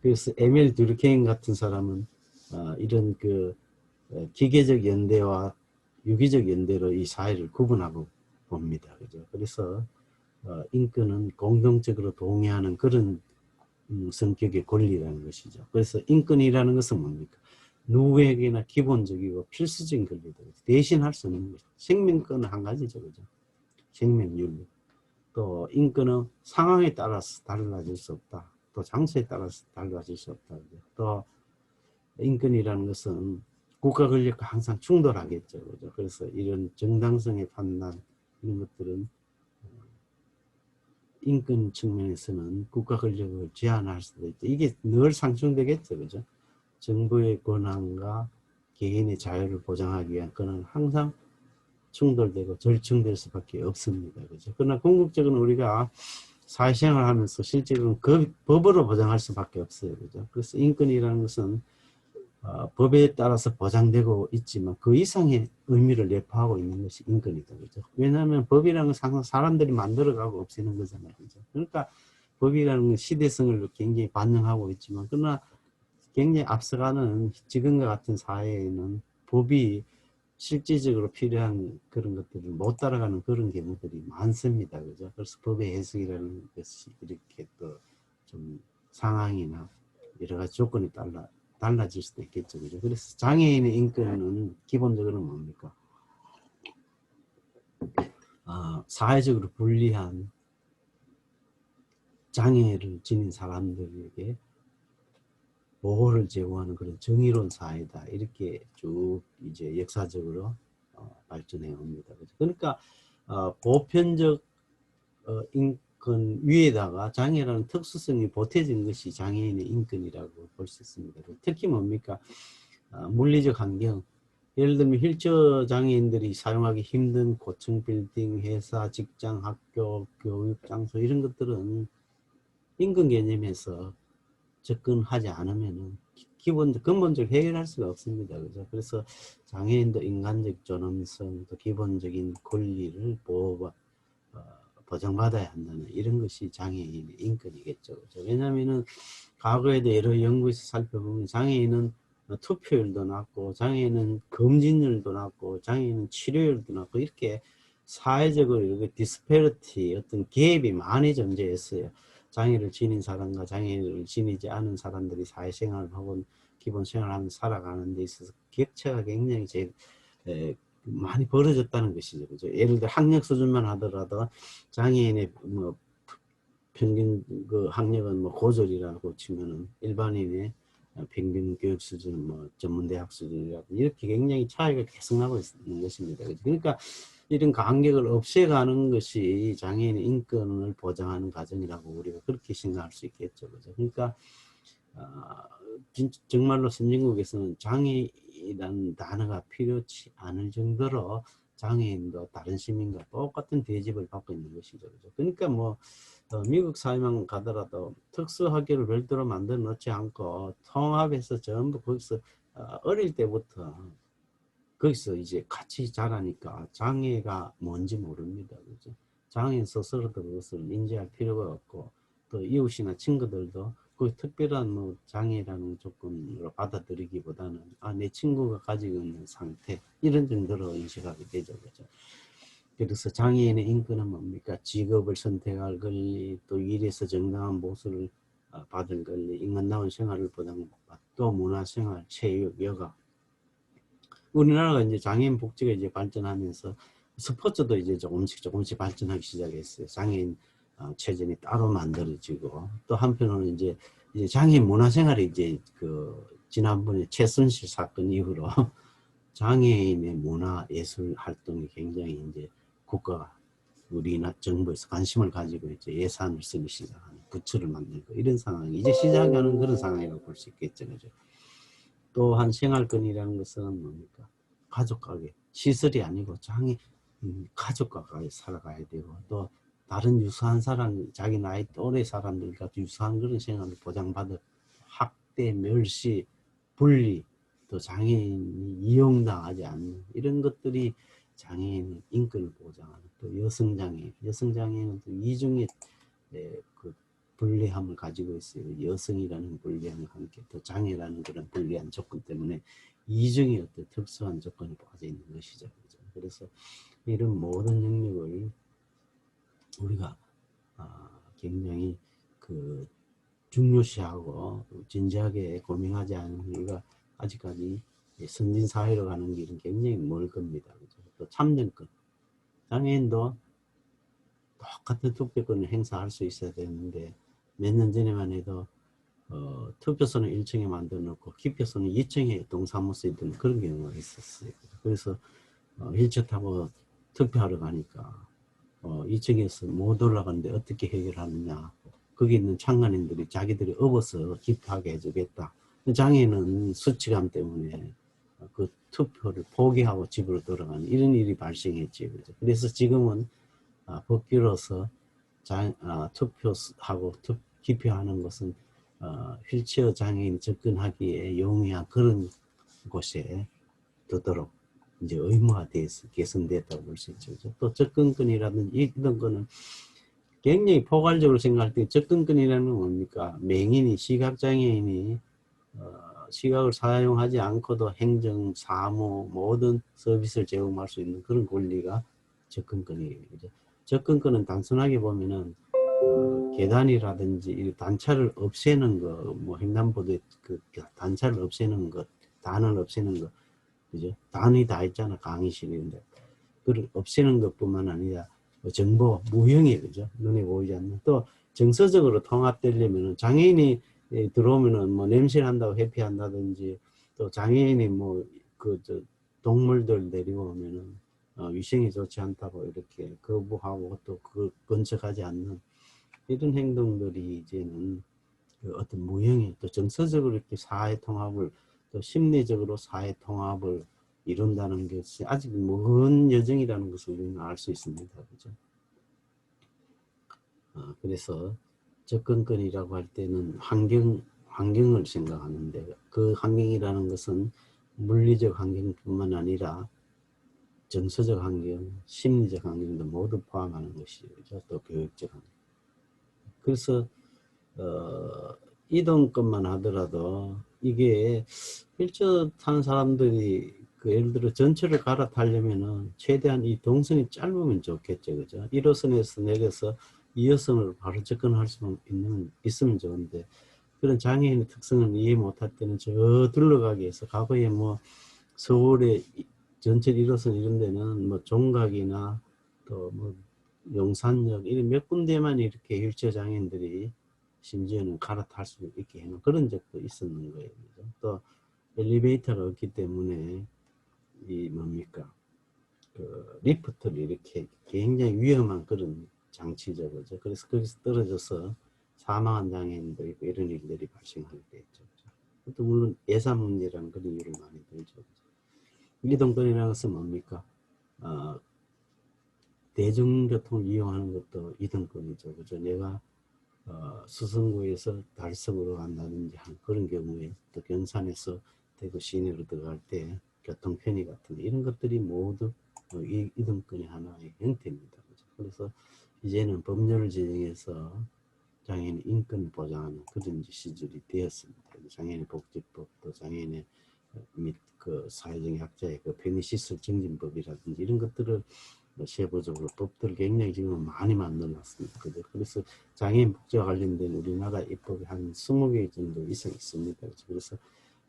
그래서 에밀 듀르케임 같은 사람은 이런 그 기계적 연대와 유기적 연대로 이 사회를 구분하고 봅니다. 그죠? 그래서 인권은 공동적으로 동의하는 그런 성격의 권리라는 것이죠. 그래서 인권이라는 것은 뭡니까? 누구에게나 기본적이고 필수적인 권리들, 대신할 수 없는 것이죠. 생명권은 한 가지죠. 그죠? 생명윤리. 또 인권은 상황에 따라서 달라질 수 없다. 또 장소에 따라서 달라질 수 없다. 그죠? 또 인권이라는 것은 국가 권력과 항상 충돌하겠죠. 그죠? 그래서 이런 정당성의 판단, 이런 것들은 인권 측면에서는 국가 권력을 제한할 수도 있죠. 이게 늘 상충되겠죠. 그죠? 정부의 권한과 개인의 자유를 보장하기 위한 권한은 항상 충돌되고 절충될 수밖에 없습니다. 그죠? 그러나 궁극적으로 우리가 사회생활을 하면서 실제로는 그 법으로 보장할 수밖에 없어요. 그죠? 그래서 인권이라는 것은 법에 따라서 보장되고 있지만 그 이상의 의미를 내포하고 있는 것이 인권이다. 그죠? 왜냐하면 법이라는 것은 항상 사람들이 만들어가고 없애는 거잖아요. 그죠? 그러니까 법이라는 건 시대성을 굉장히 반영하고 있지만, 그러나 굉장히 앞서가는 지금과 같은 사회에는 법이 실질적으로 필요한 그런 것들을 못 따라가는 그런 경우들이 많습니다. 그죠? 그래서 법의 해석이라는 것이 이렇게 또 좀 상황이나 여러 가지 조건이 달라질 수도 있겠죠. 그죠? 그래서 장애인의 인권은 기본적으로 뭡니까? 사회적으로 불리한 장애를 지닌 사람들에게 보호를 제공하는 그런 정의로운 사회다. 이렇게 쭉 이제 역사적으로 발전해 옵니다. 그러니까 보편적 인권 위에다가 장애라는 특수성이 보태진 것이 장애인의 인권이라고 볼 수 있습니다. 특히 뭡니까? 물리적 환경. 예를 들면 휠체어 장애인들이 사용하기 힘든 고층 빌딩, 회사, 직장, 학교, 교육 장소, 이런 것들은 인권 개념에서 접근하지 않으면은 근본적으로 해결할 수가 없습니다. 그죠? 그래서 장애인도 인간적 존엄성, 또 기본적인 권리를 보장받아야 한다는 이런 것이 장애인의 인권이겠죠. 그죠? 왜냐하면은 과거에도 여러 연구에서 살펴보면 장애인은 투표율도 낮고, 장애인은 검진율도 낮고, 장애인은 치료율도 낮고, 이렇게 사회적으로 이렇게 디스패리티, 어떤 갭이 많이 존재했어요. 장애를 지닌 사람과 장애를 지니지 않은 사람들이 사회생활 혹은 기본 생활을 살아가는 데 있어서 격차가 굉장히 많이 벌어졌다는 것이죠. 그죠? 예를 들어 학력 수준만 하더라도 장애인의 뭐 평균 그 학력은 뭐 고졸이라고 치면은 일반인의 평균 교육 수준은 뭐 전문대학 수준이라고, 이렇게 굉장히 차이가 계속 나고 있는 것입니다. 그러니까 이런 간격을 없애가는 것이 장애인의 인권을 보장하는 과정이라고 우리가 그렇게 생각할 수 있겠죠. 그죠? 그러니까 정말로 선진국에서는 장애인이라는 단어가 필요치 않을 정도로 장애인도 다른 시민과 똑같은 대접을 받고 있는 것이죠. 그죠? 그러니까 뭐 미국 사회만 가더라도 특수학교를 별도로 만들어 놓지 않고 통합해서 전부 거기서 어릴 때부터 거기서 이제 같이 자라니까 장애가 뭔지 모릅니다. 그죠? 장애인 스스로도 그것을 인지할 필요가 없고, 또 이웃이나 친구들도 그 특별한 뭐 장애라는 조건으로 받아들이기보다는 내 친구가 가지고 있는 상태, 이런 정도로 인식하게 되죠. 그죠? 그래서 장애인의 인권은 뭡니까? 직업을 선택할 권리, 또 일에서 정당한 보수를 받을 권리, 인간다운 생활을 보장받고, 또 문화생활, 체육, 여가. 우리나라가 이제 장애인 복지가 이제 발전하면서 스포츠도 이제 조금씩 발전하기 시작했어요. 장애인 체전이 따로 만들어지고, 또 한편으로는 이제 장애인 문화생활이 이제 지난번에 최순실 사건 이후로 장애인의 문화 예술 활동이 굉장히 이제 국가가 우리나라 정부에서 관심을 가지고 이제 예산을 쓰기 시작하는 부처를 만들고 이런 상황이 이제 시작하는 그런 상황이라고 볼 수 있겠죠. 그죠? 또한 생활권이라는 것은 뭡니까? 가족과의 시설이 아니고 가족과 살아가야 되고 또 다른 유사한 사람 자기 나이 또래 사람들과 유사한 그런 생활을 보장받을 학대, 멸시, 분리 또 장애인이 이용당하지 않는 이런 것들이 장애인의 인권을 보장하는 또 여성장애인은 또 이중의 그 불리함을 가지고 있어요. 여성이라는 불리함과 함께 또 장애라는 그런 불리한 조건 때문에 이중의 어떤 특수한 조건이 빠져 있는 것이죠. 그래서 이런 모든 영역을 우리가 굉장히 그 중요시하고 진지하게 고민하지 않은 우리가 아직까지 선진 사회로 가는 길은 굉장히 멀 겁니다. 그죠? 또 참정권, 장애인도 똑같은 투표권을 행사할 수 있어야 되는데 몇 년 전에만 해도 투표소는 1층에 만들어 놓고 기표소는 2층에 동사무소에 있던 그런 경우가 있었어요. 그래서 휠체어 타고 투표하러 가니까 2층에서 못 올라가는데 어떻게 해결하느냐. 거기 있는 참관인들이 자기들이 업어서 기표하게 해주겠다. 장애인은 수치감 때문에 그 투표를 포기하고 집으로 돌아가는 이런 일이 발생했지. 그래서 지금은 법규로서 투표하고 기표하는 것은 휠체어 장애인이 접근하기에 용이한 그런 곳에 두도록 이제 의무화돼서 개선됐다고 볼 수 있죠. 또 접근권이라든지 이런 거는 굉장히 포괄적으로 생각할 때 접근권이라는 건 뭡니까? 맹인이 시각장애인이 시각을 사용하지 않고도 행정, 사무, 모든 서비스를 제공할 수 있는 그런 권리가 접근권이에요. 접근권은 단순하게 보면은 계단이라든지 단차를 없애는 거, 뭐 횡단보도에 그 단차를 없애는 것, 단을 없애는 것, 그죠? 단이 다 있잖아, 강의실인데. 그걸 없애는 것뿐만 아니라 정보, 무형이, 그죠? 눈에 보이지 않는. 또 정서적으로 통합되려면 장애인이 들어오면은 뭐 냄새 난다고 회피한다든지 또 장애인이 뭐 동물들 데리고 오면은 위생이 좋지 않다고 이렇게 거부하고 또 그 근처 가지 않는 이런 행동들이 이제는 그 어떤 무형의 또 정서적으로 이렇게 사회 통합을 또 심리적으로 사회 통합을 이룬다는 것이 아직 먼 여정이라는 것을 우리는 알 수 있습니다. 그죠? 그래서 접근권이라고 할 때는 환경을 생각하는데 그 환경이라는 것은 물리적 환경뿐만 아니라 정서적 환경, 심리적 환경도 모두 포함하는 것이죠. 또 교육적 환경. 그래서 이동권만 하더라도 이게 휠체어 타는 사람들이 그 예를 들어 전철을 갈아타려면은 최대한 이 동선이 짧으면 좋겠죠. 그죠? 1호선에서 내려서 2호선으로 바로 접근할 수 있으면 좋은데 그런 장애인의 특성을 이해 못할 때는 저 둘러가게 해서 과거에 뭐 서울의 전철 1호선 이런 데는 뭐 종각이나 또 뭐 용산역 이런 몇 군데만 이렇게 휠체어 장애인들이 심지어는 갈아탈 수 있게 해놓은 그런 적도 있었는 거예요. 그죠? 또 엘리베이터가 없기 때문에 이 뭡니까 그 리프트를 이렇게 굉장히 위험한 그런 장치죠. 그죠? 그래서 거기서 떨어져서 사망한 장애인도 있고 이런 일들이 발생하게 됐죠. 또 물론 예산 문제라는 그런 이유를 많이 들죠. 이동권이라는 것은 뭡니까? 대중교통을 이용하는 것도 이동권이죠. 그죠? 내가 수성구에서 달성으로 간다든지 한 그런 경우에 또 경산에서 대구 시내로 들어갈 때 교통 편의 같은 이런 것들이 모두 이동권의 하나의 형태입니다. 그죠? 그래서 이제는 법률을 제정해서 장애인 인권을 보장하는 그런 시절이 되었습니다. 장애인의 복지법, 또 장애인의 및 그 사회적 약자의 그 편의시설 증진법이라든지 이런 것들을 세부적으로 법들을 굉장히 지금 많이 만들어놨습니다. 그래서 장애인 복지와 관련된 우리나라 입법이 한 20개 정도 이상 있습니다. 그래서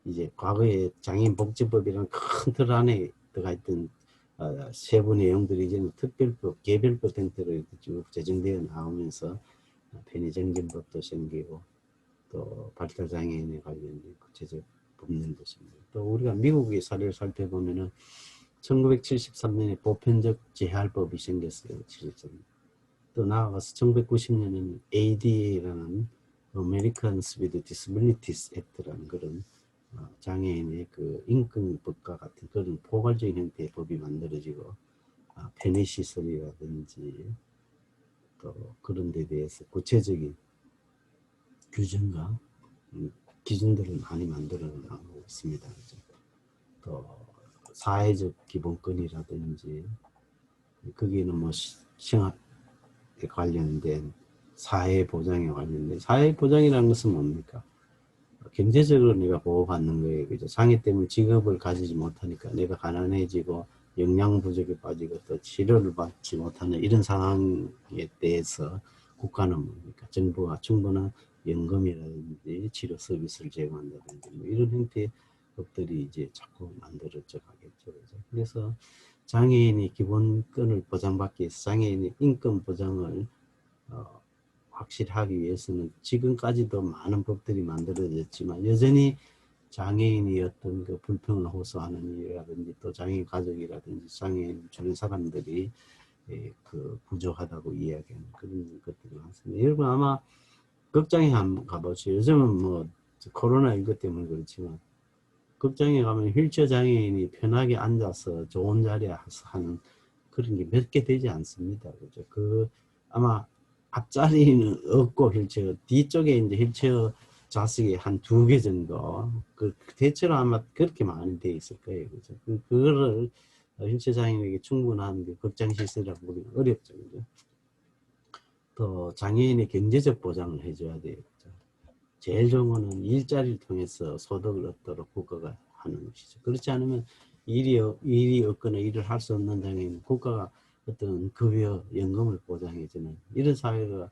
이제 과거에 장애인 복지법이라는 큰 틀 안에 들어가 있던 세부 내용들이 이제는 특별법, 개별법 형태로 쭉 제정되어 나오면서 편의증진법도 생기고 또 발달장애인에 관련된 구체적 법령도 생기고 또 우리가 미국의 사례를 살펴보면은 1973년에 보편적 재활법이 생겼어요. 73년. 또 나아가서 1990년에는 ADA라는 Americans with Disabilities Act라는 그런 장애인의 그 인권법과 같은 그런 포괄적인 형태의 법이 만들어지고 편의시설이라든지 또 그런 데 대해서 구체적인 규정과 기준들을 많이 만들어 나가고 있습니다. 또 사회적 기본권이라든지 거기는 뭐 생활에 관련된 사회보장에 관련된 사회보장이라는 것은 뭡니까? 경제적으로 내가 보호받는 거예요. 그죠? 장애 때문에 직업을 가지지 못하니까 내가 가난해지고 영양 부족에 빠지고 또 치료를 받지 못하는 이런 상황에 대해서 국가는 뭡니까? 정부가 충분한 연금이라든지 치료 서비스를 제공한다든지 뭐 이런 형태의 것들이 이제 자꾸 만들어져 가겠죠. 그죠? 그래서 장애인이 기본권을 보장받기 위해서 장애인의 인권 보장을 확실하기 위해서는 지금까지도 많은 법들이 만들어졌지만 여전히 장애인이 어떤 그 불평을 호소하는 일이라든지 또 장애인 가족이라든지 장애인 주변 사람들이 그 부족하다고 이야기하는 그런 것들이 많습니다. 여러분 아마 극장에 한번 가보시죠. 요즘은 뭐 코로나19 때문에 그렇지만 극장에 가면 휠체어 장애인이 편하게 앉아서 좋은 자리에 하는 그런 게 몇 개 되지 않습니다. 그죠? 그 아마 앞자리는 없고 휠체어 뒤쪽에 이제 휠체어 좌석이 한 2개 정도 그 대체로 아마 그렇게 많이 돼 있을 거예요. 그죠? 그거를 휠체어 장애인에게 충분한 그 극장 시설이라고 보기는 어렵죠. 그죠? 또 장애인의 경제적 보장을 해줘야 돼요. 그죠? 제일 좋은 거는 일자리를 통해서 소득을 얻도록 국가가 하는 것이죠. 그렇지 않으면 일이 없거나 일을 할 수 없는 장애인 국가가 어떤 급여, 연금을 보장해주는 이런 사회가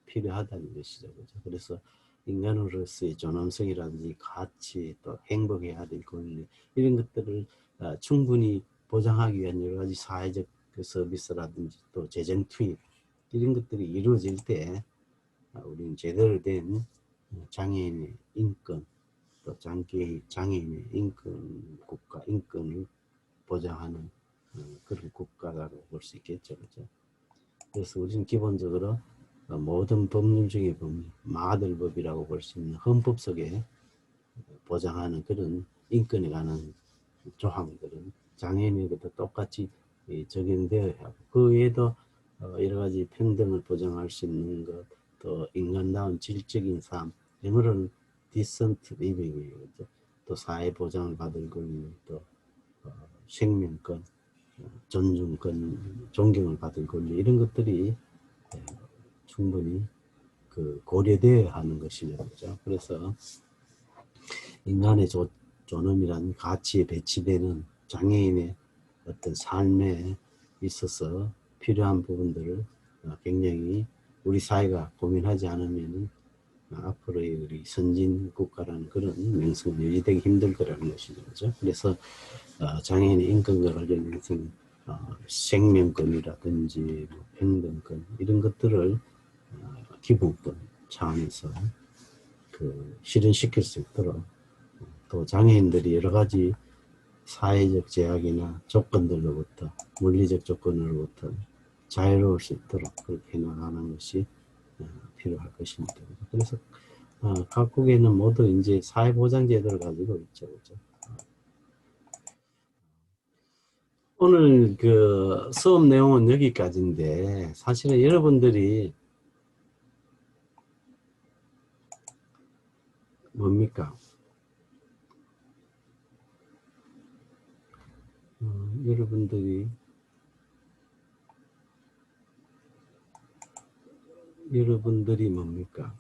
필요하다는 것이죠. 그렇죠? 그래서 인간으로서의 존엄성이라든지 가치, 또 행복해야 될 권리 이런 것들을 충분히 보장하기 위한 여러 가지 사회적 그 서비스라든지 또 재정 투입 이런 것들이 이루어질 때 우리는 제대로 된 장애인의 인권, 또 장애인의 인권 국가, 인권을 보장하는 그런 국가라고 볼 수 있겠죠. 그렇죠? 그래서 우리는 기본적으로 모든 법률 중에 보면 마들법이라고 볼 수 있는 헌법 속에 보장하는 그런 인권에 관한 조항들은 장애인에게도 똑같이 적용되어야 하고 그 외에도 여러 가지 평등을 보장할 수 있는 것, 또 인간다운 질적인 삶, 영어로는 decent living이에요. 또 사회 보장을 받을 권리, 또 생명권, 존중권, 존경을 받을 권리 이런 것들이 충분히 그 고려되어야 하는 것이죠. 그렇죠? 그래서 인간의 존엄이라는 가치에 배치되는 장애인의 어떤 삶에 있어서 필요한 부분들을 굉장히 우리 사회가 고민하지 않으면 앞으로의 우리 선진 국가라는 그런 명성은 유지되기 힘들 거라는 것이죠. 그렇죠? 그래서 장애인의 인권과 관련해서 생명권이라든지 평등권 이런 것들을 기본권 차원에서 그 실현시킬 수 있도록 또 장애인들이 여러 가지 사회적 제약이나 조건들로부터 물리적 조건으로부터 자유로울 수 있도록 그렇게 나가는 것이 필요할 것입니다. 그래서 각국에는 모두 이제 사회보장제도를 가지고 있죠. 그렇죠? 오늘 그 수업 내용은 여기까지인데 사실은 여러분들이 뭡니까? 여러분들이 뭡니까?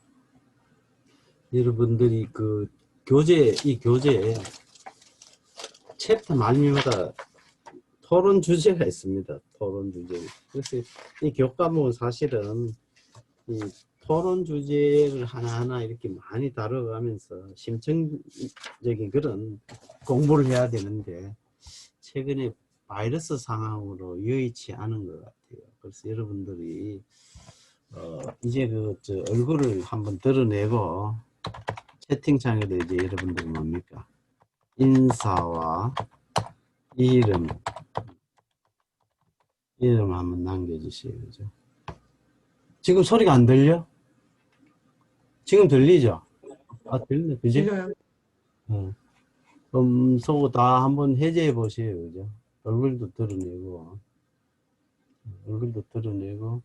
여러분들이 그 이 교재 챕터 말미마다 토론 주제가 있습니다. 토론 주제. 그래서 이 교과목은 사실은 이 토론 주제를 하나하나 이렇게 많이 다뤄가면서 심층적인 그런 공부를 해야 되는데 최근에 바이러스 상황으로 여의치 않은 것 같아요. 그래서 여러분들이 이제 얼굴을 한번 드러내고 채팅창에도 이제 여러분들이 뭡니까? 인사와 이름. 이름 한번 남겨주세요. 그죠? 지금 소리가 안 들려? 지금 들리죠? 아, 들리네. 그지? 들려요. 음소 다 한번 해제해 보세요. 그죠? 얼굴도 드러내고, 얼굴도 드러내고,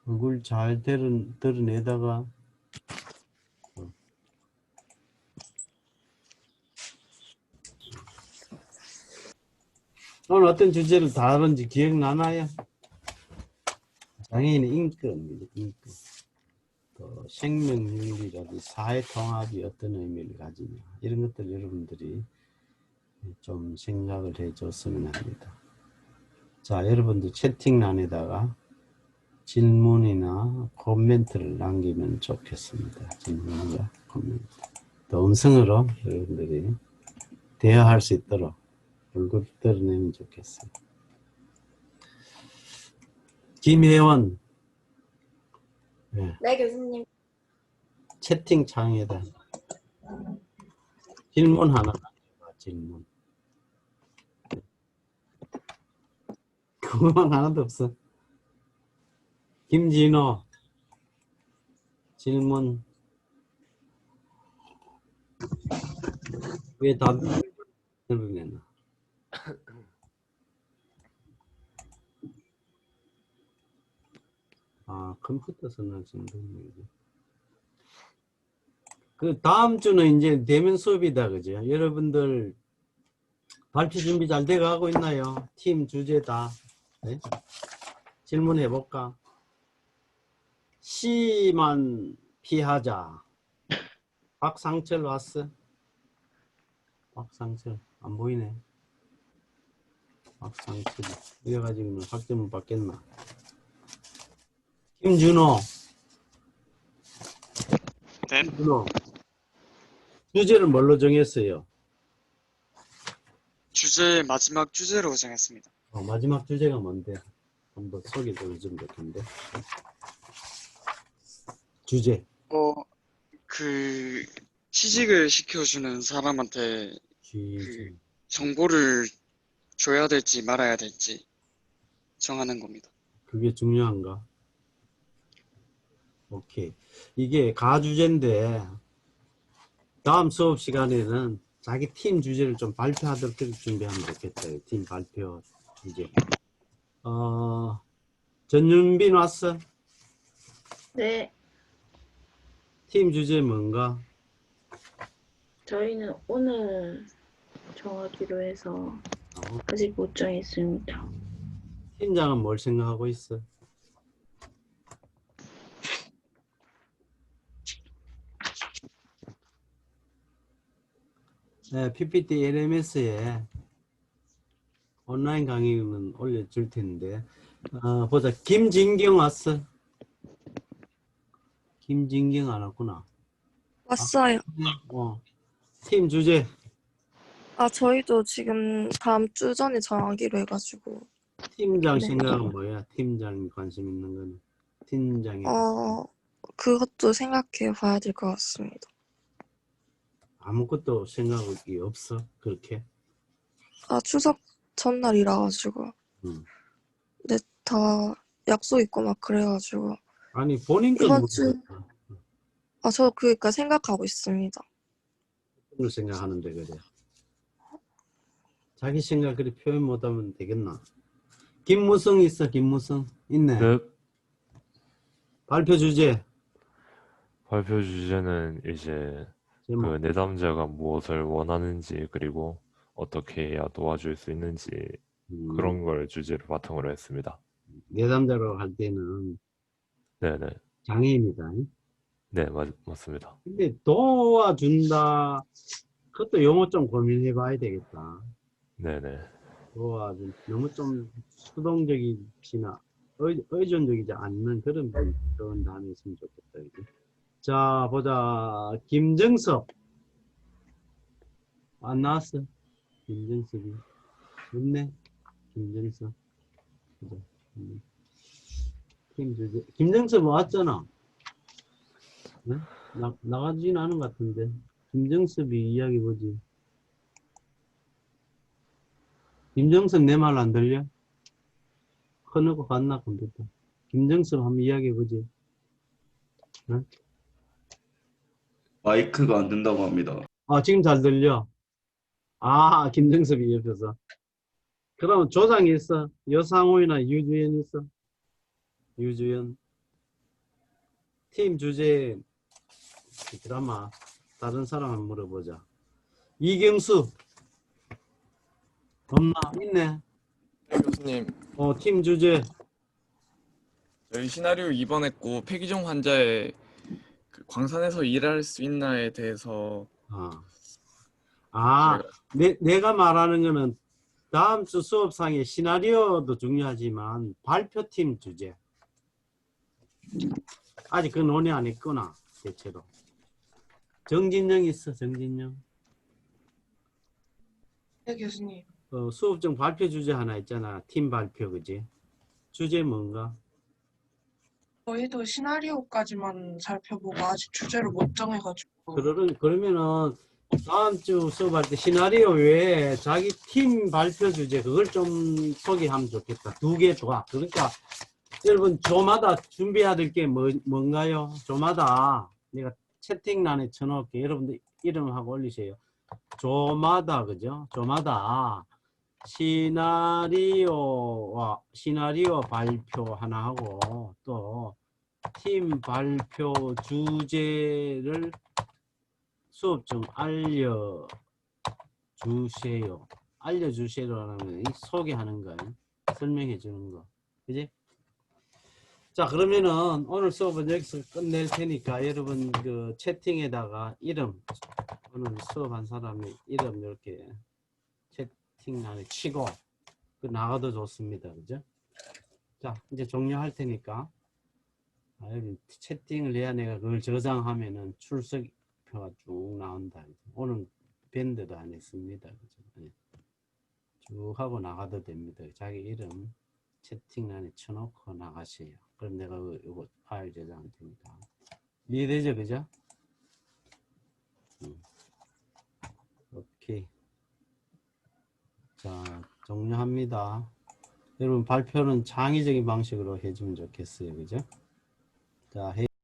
얼굴 잘 드러내다가, 오늘 어떤 주제를 다룬지 기억나나요? 장애인의 인권입니다. 인권. 또 생명윤리라든지 사회통합이 어떤 의미를 가지냐. 이런 것들 여러분들이 좀 생각을 해줬으면 합니다. 자, 여러분들 채팅란에다가 질문이나 코멘트를 남기면 좋겠습니다. 질문과 코멘트. 또 음성으로 여러분들이 대화할 수 있도록 얼굴 드러내면 좋겠어요. 김혜원. 네. 네, 교수님. 채팅창에다 질문 하나 남겨봐. 질문. 궁금한 하나도 없어. 김진호. 질문. 왜 답을 내나? 아, 컴퓨터 선언증 등록이지. 그 다음 주는 이제 대면 수업이다, 그죠? 여러분들 발표 준비 잘 돼가고 있나요? 팀 주제 다. 네? 질문해 볼까? C만 피하자. 박상철 왔어? 박상철 안 보이네. 박상철 이래가지고는 학점을 받겠나? 김준호. 네. 김준호. 주제를 뭘로 정했어요? 주제 마지막 주제로 정했습니다. 마지막 주제가 뭔데? 한번 소개 좀 해주면 좋겠는데. 주제. 그 취직을 시켜주는 사람한테 주제. 정보를 줘야 될지 말아야 될지 정하는 겁니다. 그게 중요한가? 오케이. 이게 가주제인데 다음 수업 시간에는 자기 팀 주제를 좀 발표하도록 준비하면 좋겠다. 팀 발표 주제. 전윤빈 왔어? 네, 팀 주제 뭔가? 저희는 오늘 정하기로 해서 아직 못 정했습니다. 팀장은 뭘 생각하고 있어? 네, PPT LMS에 온라인 강의는 올려줄 텐데 보자. 김진경 왔어? 김진경 안 왔구나. 왔어요. 팀 주제. 저희도 지금 다음 주 전에 정하기로 해가지고. 팀장 네. 생각은 뭐야? 팀장이 관심 있는 거는 팀장이 그것도 생각해 봐야 될 것 같습니다. 아무것도 생각이 없어? 그렇게? 추석 전날이라 가지고. 네, 다 약속 있고 막 그래가지고. 아니 본인 건 이번 주. 저 그러니까 생각하고 있습니다. 뭘 생각하는데 그래? 자기 생각 그렇게 표현 못하면 되겠나? 김무성 있어? 김무성 있네. 네. 발표 주제. 발표 주제는 이제 그 제목. 내담자가 무엇을 원하는지 그리고 어떻게 해야 도와줄 수 있는지 그런 걸 주제로 바탕으로 했습니다. 내담자로 할 때는 네네. 장애인이다. 네, 맞습니다. 근데 도와준다. 그것도 용어 좀 고민해 봐야 되겠다. 네네. 도와준 너무 좀 수동적이지나 의존적이지 않는 그런 그런 단어였으면 좋겠다. 이제. 자, 보자. 김정섭 안 나왔어? 김정섭이 없네. 김정섭. 보자. 팀 주제. 김정섭 왔잖아. 네? 나가지는 않은 것 같은데. 김정섭이 이야기 보지. 김정석 내 말 안 들려? 커놓고 갔나 컴퓨터. 김정석 한번 이야기해보지. 응? 마이크가 안 된다고 합니다. 지금 잘 들려. 아, 김정석이 옆에서. 그럼 조장이 있어. 여상호이나 유주연 있어. 유주연. 팀 주제 드라마 다른 사람 한번 물어보자. 이경수 없나? 있네. 네, 교수님. 팀 주제 저희 시나리오 2번 했고 폐기종 환자의 그 광산에서 일할 수 있나에 대해서 내가 말하는 거는 다음 주 수업상의 시나리오도 중요하지만 발표팀 주제 아직 그 논의 안 했구나. 대체로 정진영 있어. 정진영. 네, 교수님. 수업중 발표 주제 하나 있잖아. 팀 발표. 그지? 주제 뭔가? 저희도 시나리오까지만 살펴보고 아직 주제를 못 정해가지고. 그러면은 다음 주 수업할 때 시나리오 외에 자기 팀 발표 주제 그걸 좀 소개하면 좋겠다. 2개 좋아. 그러니까 여러분 조마다 준비해야 될 게 뭔가요? 조마다 내가 채팅란에 쳐놓을게. 여러분들 이름하고 올리세요. 조마다 그죠? 조마다 시나리오 발표 하나 하고 또 팀 발표 주제를 수업 중 알려주세요. 알려주세요라는 소개하는 거예요. 설명해 주는 거. 그지? 자, 그러면은 오늘 수업은 여기서 끝낼 테니까 여러분 그 채팅에다가 이름, 오늘 수업한 사람의 이름 이렇게 채팅란에 치고 그 나가도 좋습니다. 그죠? 자, 이제 종료할 테니까 여기 채팅을 해야 내가 그걸 저장하면은 출석표가 쭉 나온다. 오늘 밴드도 안 했습니다. 그죠? 네. 쭉 하고 나가도 됩니다. 자기 이름 채팅란에 쳐놓고 나가세요. 그럼 내가 이거 파일 저장할 테니까. 이해되죠? 그죠? 오케이. 자, 종료합니다. 여러분 발표는 창의적인 방식으로 해주면 좋겠어요. 그죠? 자,